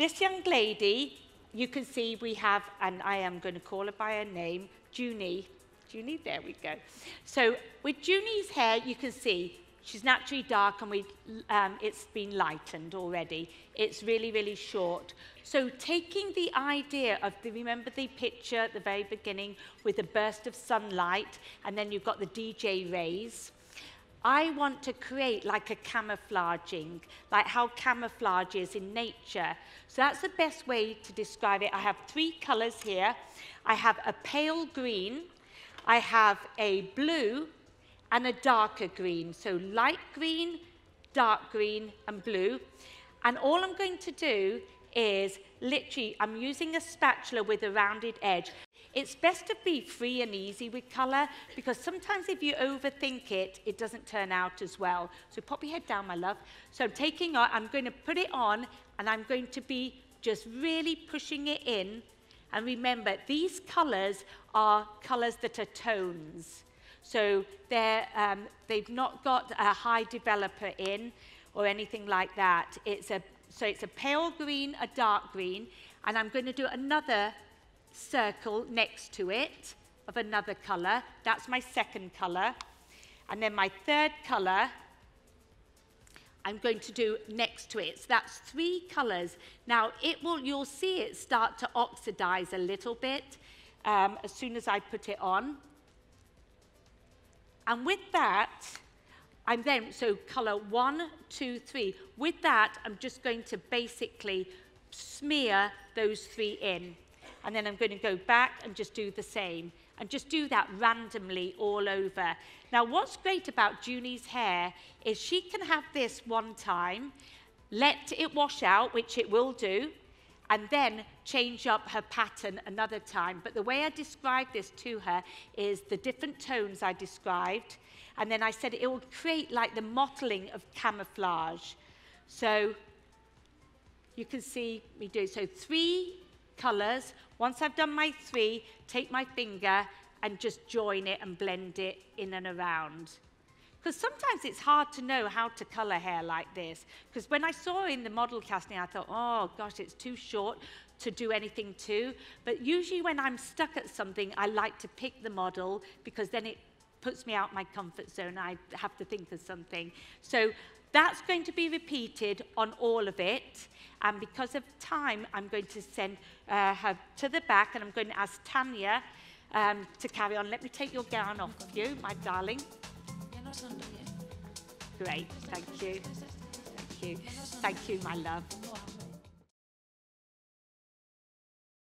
this young lady, you can see we have, and I am going to call her by her name, Junie. Junie, there we go. So with Junie's hair, you can see she's naturally dark, and it's been lightened already. It's really, really short. So taking the idea of, remember the picture at the very beginning with a burst of sunlight, and then you've got the DJ rays. I want to create like a camouflaging, like how camouflage is in nature. So that's the best way to describe it. I have 3 colors here. I have a pale green, I have a blue, and a darker green. So light green, dark green, and blue. And all I'm going to do is literally, I'm using a spatula with a rounded edge. It's best to be free and easy with color, because sometimes if you overthink it, it doesn't turn out as well. So pop your head down, my love. So I'm going to put it on, and I'm going to be just really pushing it in. And remember, these colors are colors that are tones. So they've not got a high developer in or anything like that. So it's a pale green, a dark green, and I'm going to do another circle next to it of another color. That's my second color. And then my third color, I'm going to do next to it. So that's 3 colors. Now, you'll see it start to oxidize a little bit as soon as I put it on. And with that, so color 1, 2, 3. With that, I'm just going to basically smear those 3 in. And then I'm going to go back and just do the same. And just do that randomly all over. Now, what's great about Junie's hair is she can have this one time, let it wash out, which it will do, and then change up her pattern another time. But the way I described this to her is the different tones I described, and then I said it will create like the mottling of camouflage. So you can see me do so 3 colors. Once I've done my 3, take my finger and just join it and blend it in and around. Because sometimes it's hard to know how to color hair like this. Because when I saw in the model casting, I thought, oh gosh, it's too short to do anything to. But usually when I'm stuck at something, I like to pick the model, because then it puts me out my comfort zone. I have to think of something. So that's going to be repeated on all of it. And because of time, I'm going to send her to the back, and I'm going to ask Tanya to carry on. Let me take your gown off of you, my darling. Great, thank you. Thank you. Thank you, my love.